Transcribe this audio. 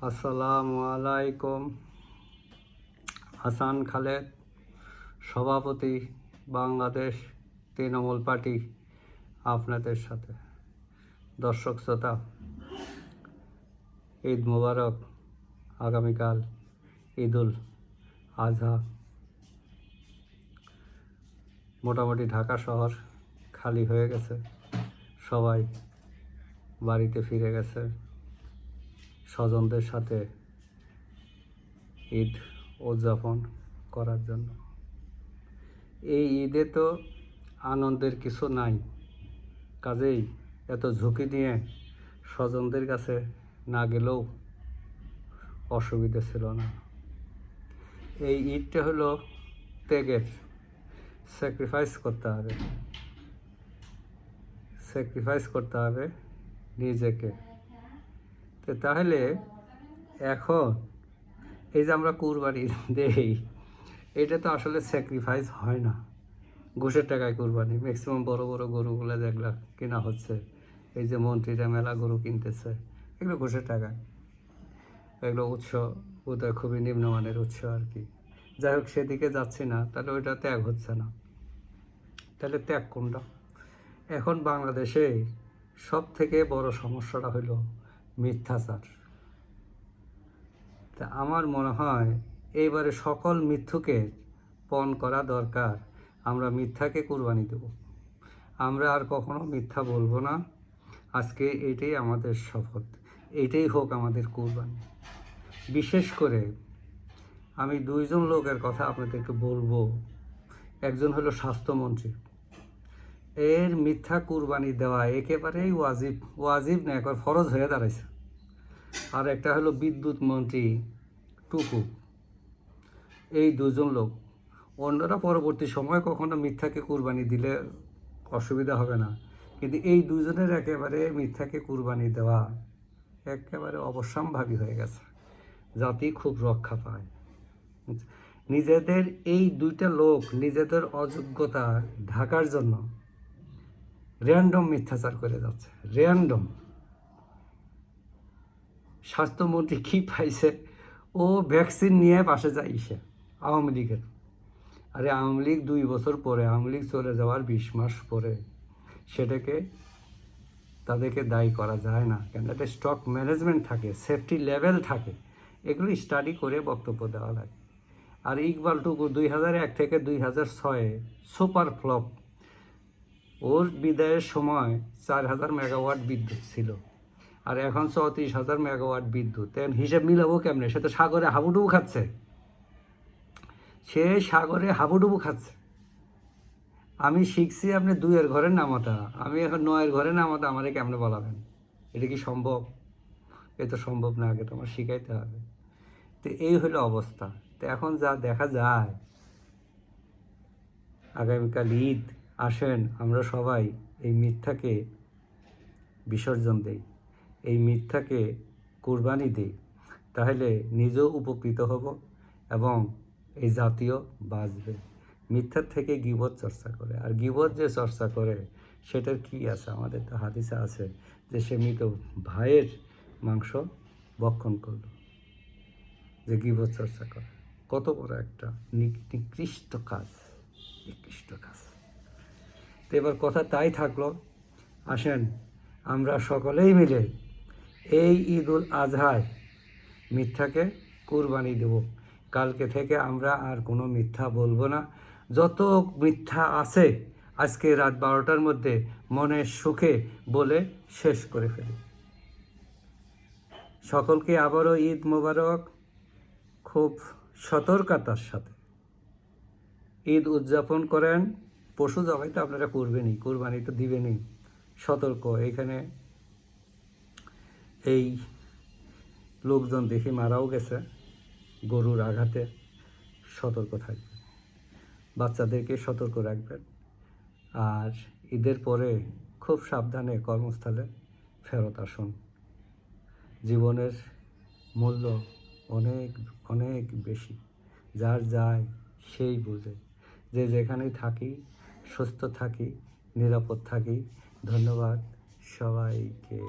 আসসালামু আলাইকুম। হাসান খালেদ, সভাপতি, বাংলাদেশ তৃণমূল পার্টি, আপনাদের সাথে। দর্শক শ্রোতা, ঈদ মোবারক। আগামীকাল ঈদুল আজহা। মোটামুটি ঢাকা শহর খালি হয়ে গেছে, সবাই বাড়িতে ফিরে গেছে স্বজনদের সাথে ঈদ উদযাপন করার জন্য। এই ঈদে তো আনন্দের কিছু নাই, কাজেই এত ঝুঁকি নিয়ে স্বজনদের কাছে না গেলেও অসুবিধা ছিল না। এই ঈদটা হলো ত্যাগের, স্যাক্রিফাইস করতে হবে নিজেকে। তো তাহলে এখন এই যে আমরা কুরবানি দেই, এটা তো আসলে স্যাক্রিফাইস হয় না, ঘুষের টাকায় কুরবানি। ম্যাক্সিমাম বড় বড় গরুগুলো যেগুলো কেনা হচ্ছে, এই যে মন্ত্রীরা মেলা গরু কিনতেছে, এগুলো ঘুষের টাকায়। এগুলো উৎস বোধহয় খুবই নিম্নমানের উৎস আর কি। যাই হোক, সেদিকে যাচ্ছি না। তাহলে ওইটা ত্যাগ হচ্ছে না। তাহলে ত্যাগ কোনটা? এখন বাংলাদেশে সব থেকে বড় সমস্যাটা হলো মিথ্যাচার। তা আমার মনে হয় এইবারে সকল মিথ্যুকে পণ করা দরকার। আমরা মিথ্যাকে কুরবানি দেব, আমরা আর কখনো মিথ্যা বলবো না। আজকে এটাই আমাদের শপথ, এইটাই হোক আমাদের কুরবানি। বিশেষ করে আমি দুইজন লোকের কথা আপনাদেরকে বলবো। একজন হলো স্বাস্থ্যমন্ত্রী, এর মিথ্যা কুরবানি দেওয়া একেবারেই ওয়াজিব না, একবার ফরজ হয়ে দাঁড়াইছে। আর একটা হলো বিদ্যুৎ মন্ত্রী টুকু। এই দুজন লোক, অন্যরা পরবর্তী সময় কখনো মিথ্যাকে কুরবানি দিলে অসুবিধা হবে না, কিন্তু এই দুজনের একেবারে মিথ্যাকে কুরবানি দেওয়া একেবারে অবশ্যম্ভাবী হয়ে গেছে। জাতি খুব রক্ষা পায়। নিজেদের এই দুইটা লোক নিজেদের অযোগ্যতা ঢাকার জন্য র্যান্ডম মিথ্যাচার করে যাচ্ছে, র্যান্ডম। স্বাস্থ্যমন্ত্রী কী পাইছে? ও ভ্যাকসিন নিয়ে পাশে যায় আওয়ামী লীগের। আরে আওয়ামী লীগ 2 বছর পরে, আওয়ামী লীগ চলে যাওয়ার 20 মাস পরে সেটাকে তাদেরকে দায়ী করা যায় না, কেন? একটা স্টক ম্যানেজমেন্ট থাকে, সেফটি লেভেল থাকে, এগুলো স্টাডি করে বক্তব্য দেওয়া লাগে। আর ইকবাল টুকু 2001 থেকে 2006 সুপার ফ্লপ। ওর বিদায়ের সময় 4000 মেগাওয়াট বিদ্যুৎ ছিল, আর এখন 34,000 মেগাওয়াট বিদ্যুৎ। হিসেব মিলাবো কেমনে? সে তো সাগরে হাবুডুবু খাচ্ছে, আমি শিখছি আপনি 2-এর ঘরের নামাতা, আমি এখন 9-এর ঘরে নামাতা, আমারে কেমনে বলাবেন? এটা কি সম্ভব? এ তো সম্ভব না, আগে তোমার শিখাইতে হবে। তো এই হলো অবস্থা। তো এখন যা দেখা যায়, আগামীকাল ঈদ, আসেন আমরা সবাই এই মিথ্যাকে বিসর্জন দেই, এই মিথ্যাকে কুরবানি দিই। তাহলে নিজেও উপকৃত হব এবং এই জাতীয় বাঁচবে। মিথ্যার থেকে গীবত চর্চা করে, আর গীবত যে চর্চা করে সেটার কি আছে? আমাদের তো হাদিসে আছে যে সে মৃত ভাইয়ের মাংস ভক্ষণ করল, যে গীবত চর্চা করে। কত বড় একটা নিকৃষ্ট কাজ। তো এবার কথা তাই থাকলো, আসেন আমরা সকলেই মিলে এই ঈদুল আজহায় মিথ্যাকে কুরবানি দেব। কালকে থেকে আমরা আর কোনো মিথ্যা বলবো না। যত মিথ্যা আছে আজকে রাত 12টার মধ্যে মনের সুখে বলে শেষ করে ফেলি। সকলকে আবারও ঈদ মোবারক। খুব সতর্কতার সাথে ঈদ উদযাপন করেন। পশু জবাই তো আপনারা করবেনই, কুরবানি তো দিবেনই। সতর্ক, এখানে এই লোকজন দেখি মারাও গেছে গরুর আঘাতে। সতর্ক থাকবেন, বাচ্চাদেরকে সতর্ক রাখবেন। আর ঈদের পরে খুব সাবধানে কর্মস্থলে ফেরত আসুন। জীবনের মূল্য অনেক অনেক বেশি, যার যায় সেই বুঝে। যে যেখানেই থাকি সুস্থ থাকি, নিরাপদ থাকি। ধন্যবাদ সবাইকে।